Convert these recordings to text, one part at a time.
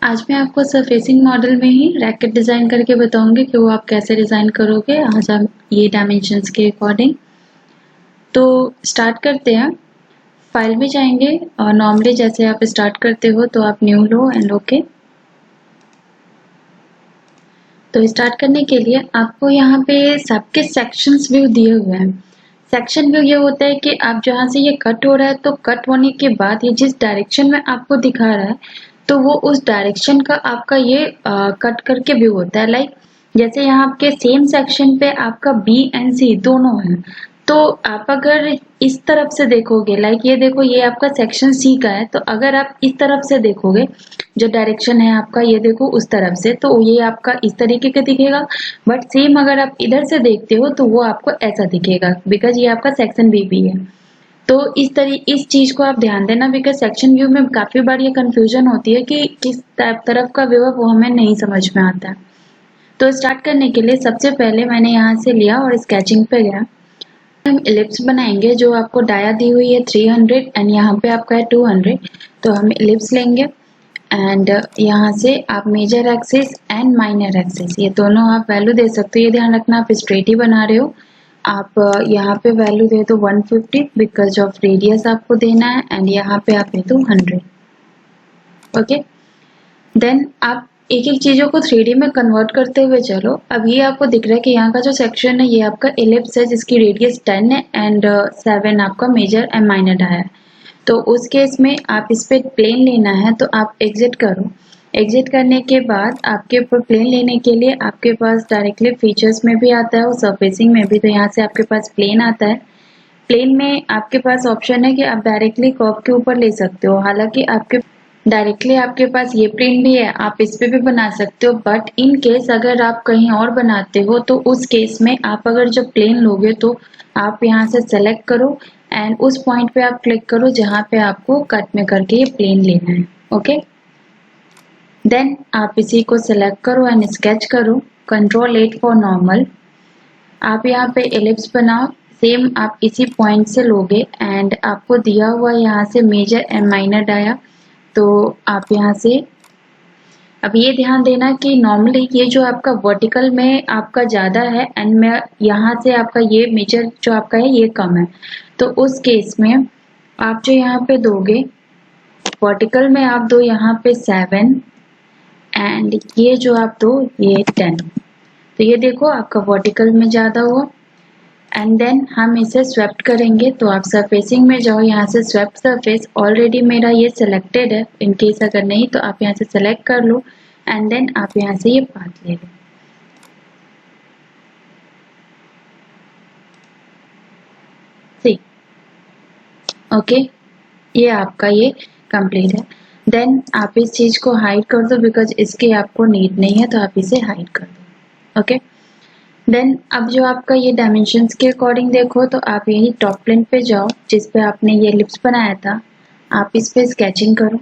आज मैं आपको सरफेसिंग मॉडल में ही रैकेट डिज़ाइन करके बताऊंगी कि वो आप कैसे डिज़ाइन करोगे आज हम ये डायमेंशंस के अकॉर्डिंग। तो स्टार्ट करते हैं। फाइल में जाएंगे और नॉर्मली जैसे आप स्टार्ट करते हो तो आप न्यू लो एंड ओके। तो स्टार्ट करने के लिए आपको यहाँ पे सबके सेक्शंस व्यू दिए हुए हैं। सेक्शन व्यू ये होता है कि आप जहाँ से ये कट हो रहा है तो कट होने के बाद ये जिस डायरेक्शन में आपको दिखा रहा है तो वो उस डायरेक्शन का आपका ये कट करके व्यू होता है। लाइक जैसे यहाँ आपके सेम सेक्शन पे आपका बी एंड सी दोनों है, तो आप अगर इस तरफ से देखोगे, लाइक ये देखो ये आपका सेक्शन सी का है, तो अगर आप इस तरफ से देखोगे जो डायरेक्शन है आपका ये देखो उस तरफ से, तो ये आपका इस तरीके का दिखेगा। बट सेम अगर आप इधर से देखते हो तो वो आपको ऐसा दिखेगा, बिकॉज ये आपका सेक्शन बी भी है। तो इस चीज को आप ध्यान देना, बिकॉज सेक्शन व्यू में काफी बार ये कंफ्यूजन होती है कि किस तरफ का व्यू है वो हमें नहीं समझ में आता है। तो स्टार्ट करने के लिए सबसे पहले मैंने यहाँ से लिया और स्केचिंग पे गया। हम इलिप्स बनाएंगे जो आपको डाया दी हुई है 300 एंड यहाँ पे आपका है 200। तो हम इलिप्स लेंगे एंड यहाँ से आप major axis and minor axis ये दोनों आप वैल्यू दे सकते हो। ये ध्यान रखना आप स्ट्रेट ही बना रहे हो। आप यहाँ पे वैल्यू दे दो 150 बिकॉज ऑफ रेडियस आपको देना है एंड यहाँ पे आप दे दो 100। ओके, देन आप एक एक चीजों को 3D में कन्वर्ट करते हुए चलो। अब ये आपको दिख रहा है कि यहाँ का जो सेक्शन है ये आपका इलिप्स है जिसकी रेडियस 10 है एंड 7 आपका मेजर एंड माइनर डाया है। तो उस केस में आप इस पे प्लेन लेना है तो आप एग्जिट करो। एग्जिट करने के बाद आपके ऊपर प्लेन लेने के लिए आपके पास डायरेक्टली फीचर्स में भी आता है और सरफेसिंग में भी। तो यहाँ से आपके पास प्लेन आता है। प्लेन में आपके पास ऑप्शन है कि आप डायरेक्टली कर्व के ऊपर ले सकते हो। हालांकि आपके पास ये प्लेन भी है, आप इस पे भी बना सकते हो, बट इन केस अगर आप कहीं और बनाते हो तो उस केस में आप अगर जब प्लेन लोगे तो आप यहाँ से सेलेक्ट करो एंड उस पॉइंट पे आप क्लिक करो जहाँ पे आपको कट में करके ये प्लेन लेना है। ओके, देन आप इसी को सेलेक्ट करो एंड स्केच करो। Ctrl+8 for normal. आप यहाँ पे एलिप्स बनाओ। सेम आप इसी पॉइंट से लोगे एंड आपको दिया हुआ यहाँ से मेजर एंड माइनर डाया, तो आप यहाँ से अब ये ध्यान देना कि नॉर्मली ये जो आपका वर्टिकल में आपका ज़्यादा है एंड मैं यहाँ से आपका ये मेजर जो आपका है ये कम है। तो उस केस में आप जो यहाँ पे दोगे वर्टिकल में आप दो यहाँ पे 7 एंड ये जो आप दो ये 10। तो ये देखो आपका वर्टिकल में ज़्यादा हुआ एंड देन हम इसे स्वेप्ट करेंगे। तो आप सरफेसिंग में जाओ, यहाँ से स्वेप्ट सरफेस, ऑलरेडी मेरा ये सिलेक्टेड है। इन केस अगर नहीं तो आप यहाँ से सेलेक्ट कर लो एंड देन आप यहाँ से ये पाथ ले लो। सी ओके, ये आपका ये कंप्लीट है। देन आप इस चीज़ को हाइड कर दो बिकॉज इसकी आपको नीड नहीं है, तो आप इसे हाइड कर दो। ओके, देन अब जो आपका ये डायमेंशंस के अकॉर्डिंग देखो तो आप यही टॉप प्लेन पे जाओ जिस पे आपने ये लिप्स बनाया था। आप इस पे स्केचिंग करो।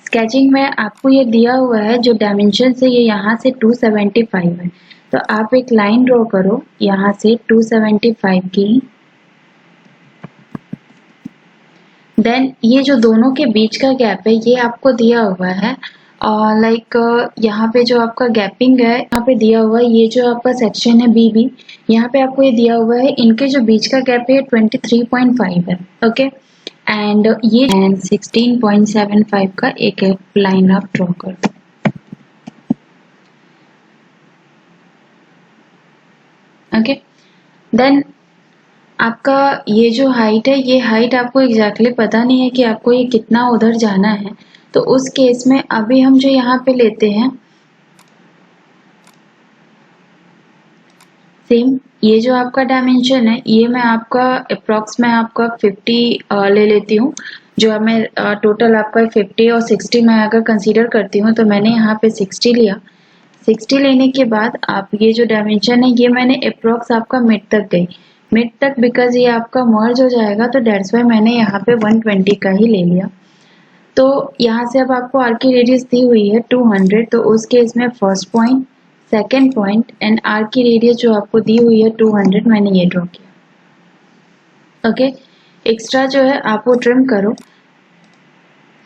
स्केचिंग में आपको ये दिया हुआ है जो डायमेंशन है ये यहाँ से 275 है। तो आप एक लाइन ड्रॉ करो यहाँ से 275 की। देन ये जो दोनों के बीच का गैप है ये आपको दिया हुआ है और लाइक यहाँ पे जो आपका गैपिंग है यहाँ पे दिया हुआ है। ये जो आपका सेक्शन है बी बी, यहाँ पे आपको ये दिया हुआ है, इनके जो बीच का गैप है 23.5 है। ओके, एंड ये 16.75 का एक लाइन आप ड्रॉ कर दो। ओके, देन आपका ये जो हाइट है ये हाइट आपको एग्जैक्टली पता नहीं है कि आपको ये कितना उधर जाना है। तो उस केस में अभी हम जो यहाँ पे लेते हैं सेम ये जो आपका डायमेंशन है ये मैं आपका अप्रॉक्स में आपका 50 ले लेती हूँ। जो हमें टोटल आपका 50 और 60 मैं अगर कंसीडर करती हूँ तो मैंने यहाँ पे 60 लिया। 60 लेने के बाद आप ये जो डायमेंशन है ये मैंने अप्रॉक्स आपका मिड तक गई, मिड तक बिकॉज ये आपका मर्ज हो जाएगा तो डेट्स वाई मैंने यहाँ पे 120 का ही ले लिया। तो यहाँ से अब आपको आर्क की रेडियस दी हुई है 200, तो उस केस में first point, second point and arc की रेडियस जो आपको दी हुई है 200 मैंने ये ड्रॉ किया। ओके, एक्स्ट्रा जो है आप वो ट्रिम करो।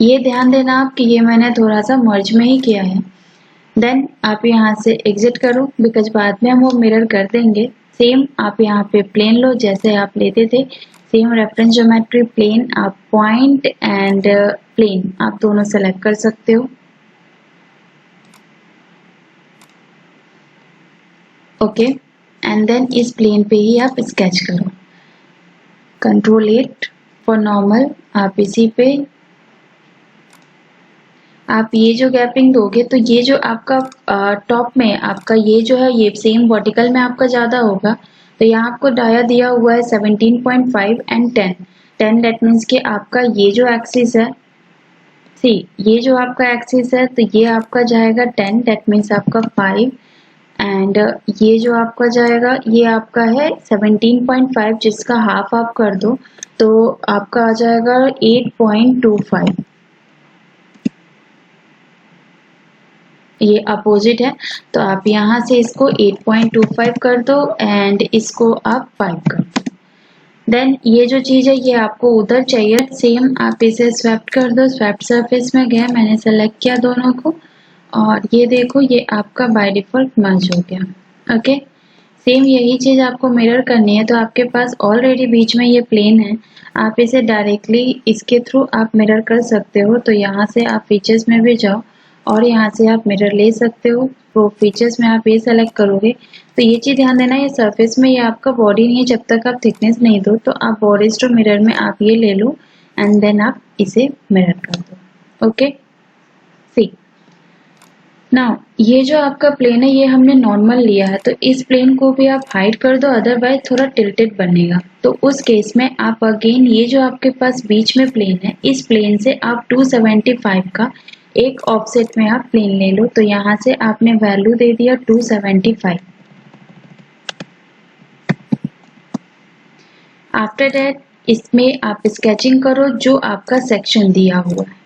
ये ध्यान देना आप कि ये मैंने थोड़ा सा मर्ज में ही किया है। देन आप यहाँ से एग्जिट करो बिकॉज बाद में हम वो मिरर कर देंगे। सेम आप यहाँ पे प्लेन लो जैसे आप लेते थे, सेम रेफरेंस ज्योमेट्री प्लेन, आप पॉइंट एंड प्लेन आप दोनों सेलेक्ट कर सकते हो। ओके एंड देन इस प्लेन पे ही आप स्केच करो। Ctrl+8 फॉर नॉर्मल, आप इसी पे आप ये जो गैपिंग दोगे तो ये जो आपका टॉप में आपका ये जो है ये सेम वर्टिकल में आपका ज़्यादा होगा। तो यहाँ आपको डाया दिया हुआ है 17.5 एंड 10। 10 दैट मीन्स कि आपका ये जो एक्सिस है, सी ये जो आपका एक्सिस है तो ये आपका जाएगा 10 दैट मीन्स आपका 5 एंड ये जो आपका जाएगा ये आपका है 17.5 जिसका हाफ आप कर दो तो आपका आ जाएगा 8.25। ये अपोजिट है तो आप यहाँ से इसको 8.25 कर दो एंड इसको आप 5 कर दो। देन ये जो चीज़ है ये आपको उधर चाहिए, सेम आप इसे स्वैप्ट कर दो। स्वैप्ट सरफेस में गया, मैंने सेलेक्ट किया दोनों को और ये देखो ये आपका बाय डिफॉल्ट मर्ज हो गया। ओके सेम यही चीज़ आपको मिरर करनी है तो आपके पास ऑलरेडी बीच में ये प्लेन है, आप इसे डायरेक्टली इसके थ्रू आप मिरर कर सकते हो। तो यहाँ से आप फीचर्स में भी जाओ और यहाँ से आप मिरर ले सकते हो। तो फीचर्स में आप ये सेलेक्ट करोगे तो ये चीज़ ध्यान देना ये सरफेस में ये आपका बॉडी नहीं है जब तक आप थिकनेस नहीं दो। तो आप बॉडीज टू मिरर में आप ये ले लो एंड देन आप इसे मिरर कर दो। ओके सी नाउ ये जो आपका प्लेन है ये हमने नॉर्मल लिया है तो इस प्लेन को भी आप हाइड कर दो अदरवाइज थोड़ा टिल्टेड बनेगा। तो उस केस में आप अगेन ये जो आपके पास बीच में प्लेन है इस प्लेन से आप 275 का एक ऑफसेट में आप प्लेन ले लो। तो यहाँ से आपने वैल्यू दे दिया 275। आफ्टर दैट इसमें आप स्केचिंग करो जो आपका सेक्शन दिया हुआ है।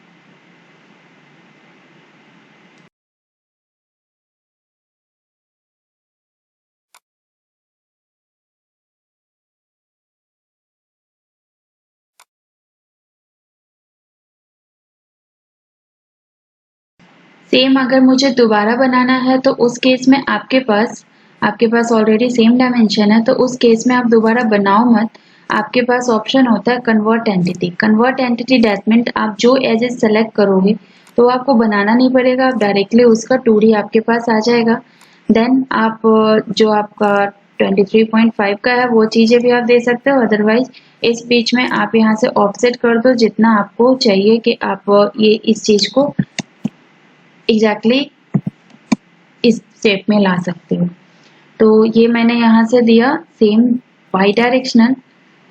सेम अगर मुझे दोबारा बनाना है तो उस केस में आपके पास ऑलरेडी सेम डायमेंशन है तो उस केस में आप दोबारा बनाओ मत। आपके पास ऑप्शन होता है convert entity. Convert entity that means आप जो एजेस सेलेक्ट करोगे तो आपको बनाना नहीं पड़ेगा, आप डायरेक्टली उसका 2D आपके पास आ जाएगा। देन आप जो आपका 23.5 का है वो चीज़ें भी आप दे सकते हो, अदरवाइज इस बीच में आप यहाँ से ऑफसेट कर दो जितना आपको चाहिए कि आप ये इस चीज़ को एग्जैक्टली इस शेप में ला सकते हो। तो ये मैंने यहाँ से दिया same Y directional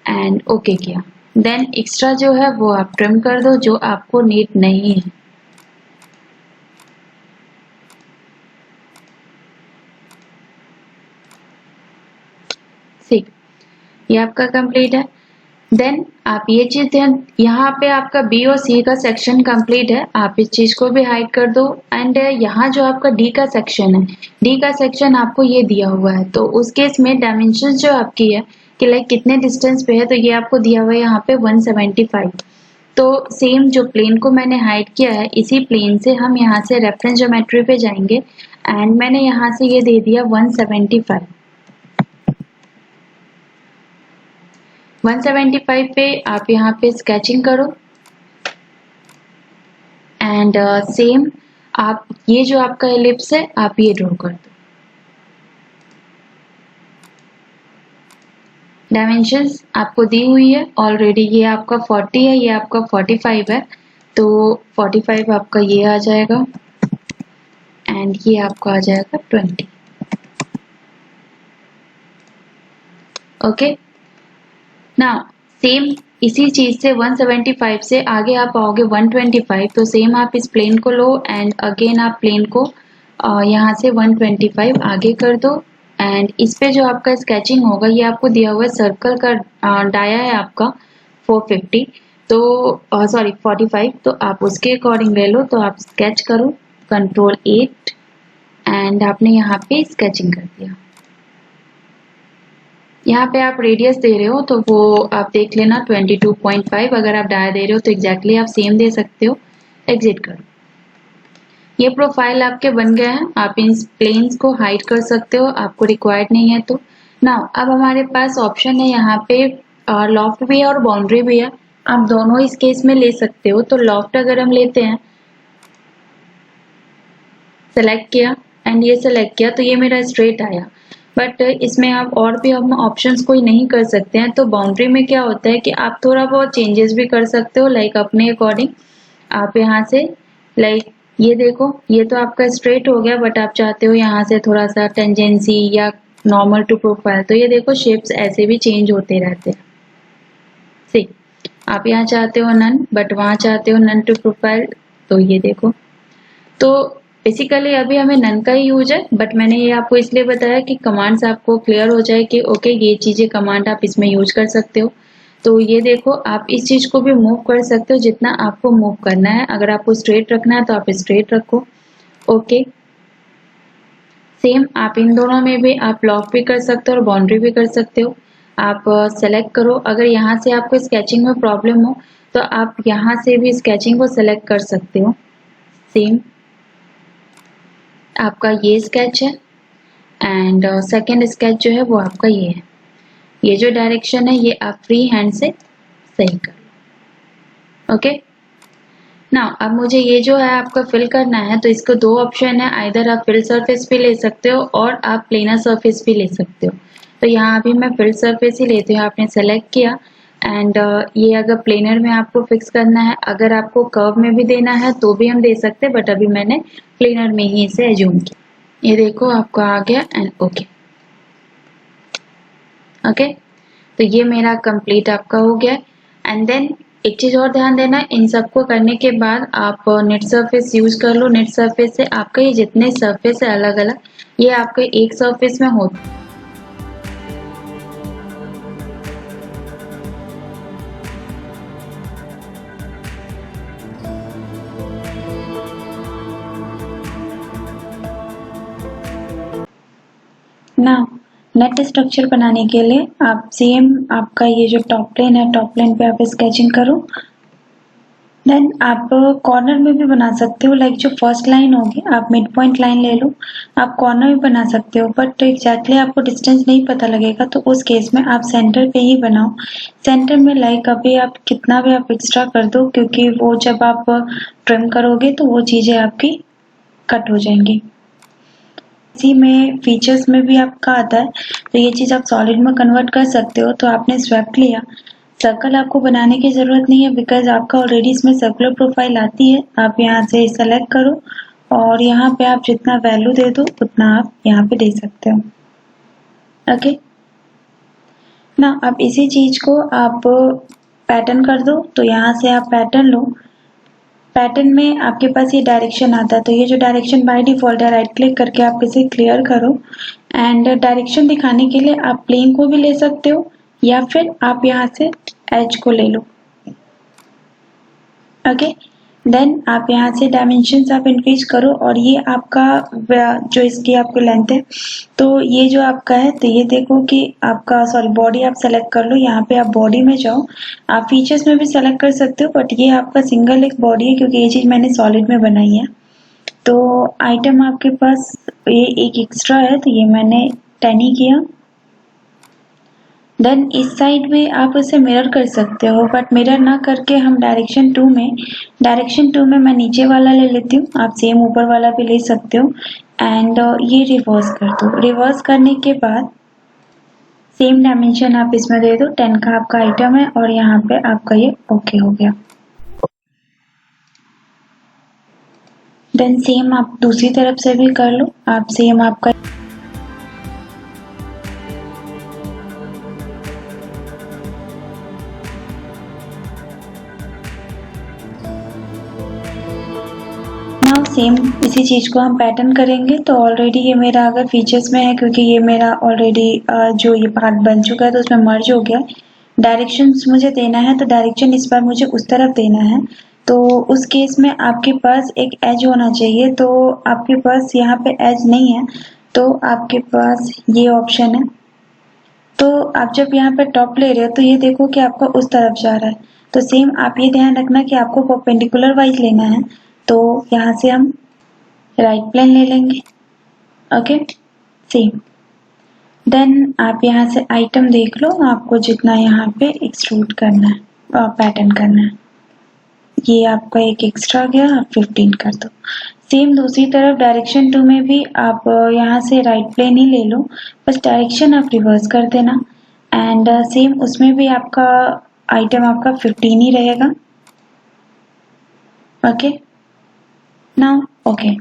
and okay किया। देन एक्स्ट्रा जो है वो आप ट्रिम कर दो जो आपको नीड नहीं है। ठीक, ये आपका कंप्लीट है। देन आप ये चीज ध्यान, यहाँ पे आपका बी और सी का सेक्शन कंप्लीट है, आप इस चीज को भी हाइड कर दो। एंड यहाँ जो आपका डी का सेक्शन है, डी का सेक्शन आपको ये दिया हुआ है तो उस केस में डायमेंशन जो आपकी है कि लाइक कितने डिस्टेंस पे है तो ये आपको दिया हुआ है यहाँ पे 175। तो सेम जो प्लेन को मैंने हाइड किया है इसी प्लेन से हम यहाँ से रेफरेंस ज्योमेट्री पे जाएंगे एंड मैंने यहाँ से ये दे दिया 175। 175 पे आप यहाँ पे स्केचिंग करो एंड सेम आप ये जो आपका एलिप्स है आप ये ड्रॉ कर दो। डायमेंशंस आपको दी हुई है ऑलरेडी, ये आपका 40 है, ये आपका 45 है तो 45 आपका ये आ जाएगा एंड ये आपका आ जाएगा 20। ओके नाउ सेम इसी चीज से 175 से आगे आप आओगे 125 तो सेम आप इस प्लेन को लो एंड अगेन आप प्लेन को यहाँ से 125 आगे कर दो एंड इस पे जो आपका स्केचिंग होगा ये आपको दिया हुआ है सर्कल का डाया है आपका 450 तो सॉरी 45 तो आप उसके अकॉर्डिंग ले लो। तो आप स्केच करो Ctrl+8 एंड आपने यहाँ पे स्केचिंग कर दिया। यहाँ पे आप रेडियस दे रहे हो तो वो आप देख लेना 22.5, अगर आप डाया दे रहे हो तो एग्जैक्टली आप सेम दे सकते हो एग्जिट करो। ये प्रोफाइल आपके बन गए हैं। आप इन प्लेन्स को हाइड कर सकते हो, आपको रिक्वायर्ड नहीं है तो। नाउ अब हमारे पास ऑप्शन है यहाँ पे लॉफ्ट भी है और बाउंड्री भी है। आप दोनों इस केस में ले सकते हो। तो लॉफ्ट अगर हम लेते हैं, सेलेक्ट किया एंड ये सेलेक्ट किया तो ये मेरा स्ट्रेट आया। बट इसमें आप और भी हम ऑप्शंस कोई नहीं कर सकते हैं। तो बाउंड्री में क्या होता है कि आप थोड़ा बहुत चेंजेस भी कर सकते हो, लाइक अपने अकॉर्डिंग। आप यहाँ से लाइक ये देखो, ये तो आपका स्ट्रेट हो गया, बट आप चाहते हो यहाँ से थोड़ा सा टेंजेंसी या नॉर्मल टू प्रोफाइल। तो ये देखो शेप्स ऐसे भी चेंज होते रहते हैं। सी आप यहाँ चाहते हो नन, बट वहां चाहते हो नन टू प्रोफाइल। तो ये देखो, तो बेसिकली अभी हमें नन का ही यूज है, बट मैंने ये आपको इसलिए बताया कि कमांड्स आपको क्लियर हो जाए कि ओके ये चीजें कमांड आप इसमें यूज कर सकते हो। तो ये देखो, आप इस चीज को भी मूव कर सकते हो जितना आपको मूव करना है। अगर आपको स्ट्रेट रखना है तो आप स्ट्रेट रखो। ओके, सेम आप इन दोनों में भी आप लॉक भी कर सकते हो और बाउंड्री भी कर सकते हो। आप सेलेक्ट करो। अगर यहाँ से आपको स्केचिंग में प्रॉब्लम हो तो आप यहाँ से भी स्केचिंग को सेलेक्ट कर सकते हो। सेम आपका ये स्केच है एंड सेकंड स्केच जो है वो आपका ये है। ये जो डायरेक्शन है ये आप फ्री हैंड से सही कर लो। ओके, नाउ अब मुझे ये जो है आपका फिल करना है, तो इसको दो ऑप्शन है, आइदर आप फिल सरफेस भी ले सकते हो और आप प्लेनर सरफेस भी ले सकते हो। तो यहाँ अभी मैं फिल सरफेस ही लेती हूँ। आपने सेलेक्ट किया एंड ये अगर प्लेनर में आपको फिक्स करना है, अगर आपको कर्व में भी देना है तो भी हम दे सकते हैं, बट अभी मैंने प्लेनर में ही इसे एज्यूम किया। ये देखो आपको आ गया एंड ओके। ओके, तो ये मेरा कंप्लीट आपका हो गया। एंड देन एक चीज और ध्यान देना, इन सबको करने के बाद आप नेट सरफेस यूज कर लो। नेट सरफेस से आपका ये जितने सरफेस है अलग अलग, ये आपके एक सरफेस में हो। नाउ नेट स्ट्रक्चर बनाने के लिए आप सेम आपका ये जो टॉप प्लेन है, टॉप प्लेन पे आप स्केचिंग करो। देन आप कॉर्नर में भी बना सकते हो, लाइक जो फर्स्ट लाइन होगी आप मिड पॉइंट लाइन ले लो। आप कॉर्नर में बना सकते हो, बट एग्जैक्टली आपको डिस्टेंस नहीं पता लगेगा, तो उस केस में आप सेंटर पे ही बनाओ। सेंटर में लाइक अभी आप कितना भी आप एक्स्ट्रा कर दो, क्योंकि वो जब आप ट्रिम करोगे तो वो चीजें आपकी कट हो जाएंगी। इसी में फीचर्स में भी आपका आता है, तो ये चीज आप सॉलिड में कन्वर्ट कर सकते हो। तो आपने स्वैप लिया, सर्कल आपको बनाने की जरूरत नहीं है बिकॉज आपका ऑलरेडी इसमें सर्कुलर प्रोफाइल आती है। आप यहाँ से सेलेक्ट करो और यहाँ पे आप जितना वैल्यू दे दो उतना आप यहाँ पे दे सकते हो। ओके, ना अब इसी चीज को आप पैटर्न कर दो। तो यहाँ से आप पैटर्न लो। पैटर्न में आपके पास ये डायरेक्शन आता है, तो ये जो डायरेक्शन बाय डिफॉल्ट है, राइट क्लिक करके आप इसे क्लियर करो एंड डायरेक्शन दिखाने के लिए आप प्लेन को भी ले सकते हो या फिर आप यहाँ से एज को ले लो। ओके, देन आप यहाँ से डायमेंशंस आप इंक्रीज करो और ये आपका जो इसकी आपकी लेंथ है, तो ये जो आपका है, तो ये देखो कि आपका सॉरी बॉडी आप सेलेक्ट कर लो। यहाँ पे आप बॉडी में जाओ, आप फीचर्स में भी सेलेक्ट कर सकते हो, बट ये आपका सिंगल एक बॉडी है क्योंकि ये चीज मैंने सॉलिड में बनाई है। तो आइटम आपके पास ये एक एक्स्ट्रा है, तो ये मैंने 10 ही किया। देन इस साइड में आप इसे मिरर कर सकते हो, बट मिरर ना करके हम डायरेक्शन टू में मैं नीचे वाला ले लेती हूँ। आप सेम ऊपर वाला भी ले सकते हो एंड ये रिवर्स कर दो। रिवर्स करने के बाद सेम डायमेंशन आप इसमें दे दो। 10 का आपका आइटम है और यहाँ पे आपका ये ओके हो गया। देन सेम आप दूसरी तरफ से भी कर लो। आप सेम आपका सेम इसी चीज को हम पैटर्न करेंगे। तो ऑलरेडी ये मेरा अगर फीचर्स में है, क्योंकि ये मेरा ऑलरेडी जो ये पार्ट बन चुका है तो उसमें मर्ज हो गया। डायरेक्शंस मुझे देना है, तो डायरेक्शन इस बार मुझे उस तरफ देना है। तो उस केस में आपके पास एक एज होना चाहिए, तो आपके पास यहाँ पे एज नहीं है, तो आपके पास ये ऑप्शन है। तो आप जब यहाँ पे टॉप ले रहे हो तो ये देखो कि आपका उस तरफ जा रहा है, तो सेम आप ये ध्यान रखना कि आपको परपेंडिकुलर वाइज लेना है, तो यहाँ से हम राइट प्लेन ले लेंगे। Okay, same. देन आप यहाँ से आइटम देख लो, आपको जितना यहाँ पे एक्सट्रूड करना है, पैटर्न करना है। ये आपका एक एक्स्ट्रा गया, आप 15 कर दो। सेम दूसरी तरफ डायरेक्शन 2 में भी आप यहाँ से राइट प्लेन ही ले लो, बस डायरेक्शन आप रिवर्स कर देना। एंड सेम उसमें भी आपका आइटम आपका 15 ही रहेगा। Okay, now okay.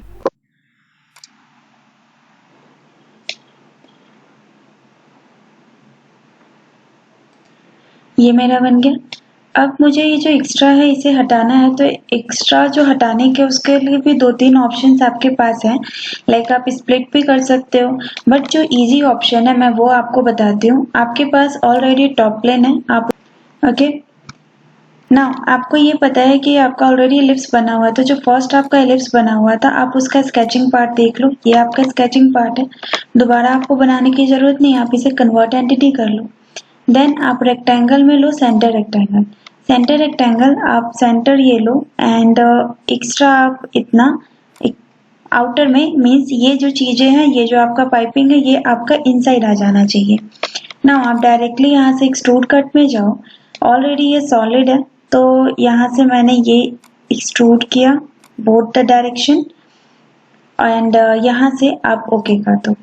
ये मेरा बन गया। अब मुझे ये जो एक्स्ट्रा है इसे हटाना है, तो एक्स्ट्रा जो हटाने के उसके लिए भी 2-3 ऑप्शंस आपके पास हैं। लाइक आप स्प्लिट भी कर सकते हो, बट जो इजी ऑप्शन है मैं वो आपको बताती हूँ। आपके पास ऑलरेडी टॉप प्लेन है, आप ओके ना, आपको ये पता है कि आपका ऑलरेडी एलिप्स बना हुआ है, तो जो फर्स्ट आपका एलिप्स बना हुआ था आप उसका स्केचिंग पार्ट देख लो। ये आपका स्केचिंग पार्ट है, दोबारा आपको बनाने की जरूरत नहीं, आप इसे कन्वर्ट एंटिटी कर लो। देन आप रेक्टेंगल में लो सेंटर रेक्टेंगल। सेंटर रेक्टेंगल आप सेंटर ये लो एंड एक्स्ट्रा आप इतना आउटर में, मीन्स ये जो चीजें हैं, ये जो आपका पाइपिंग है, ये आपका इनसाइड आ जाना चाहिए। ना आप डायरेक्टली यहाँ से एक्सट्रूड कट में जाओ। ऑलरेडी ये सॉलिड है, तो यहाँ से मैंने ये एक्सट्रूड किया बोथ द डायरेक्शन एंड यहाँ से आप ओके कर दो।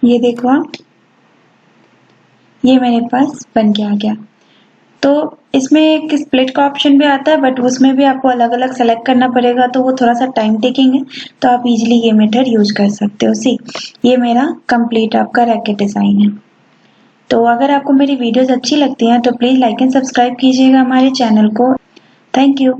ये देखो आप, ये मेरे पास बन के आ गया। तो इसमें एक स्प्लिट का ऑप्शन भी आता है, बट उसमें भी आपको अलग अलग सेलेक्ट करना पड़ेगा, तो वो थोड़ा सा टाइम टेकिंग है, तो आप इजीली ये मेथड यूज कर सकते हो। सी, ये मेरा कंप्लीट आपका रैकेट डिजाइन है। तो अगर आपको मेरी वीडियोस अच्छी लगती हैं तो प्लीज लाइक एंड सब्सक्राइब कीजिएगा हमारे चैनल को। Thank you.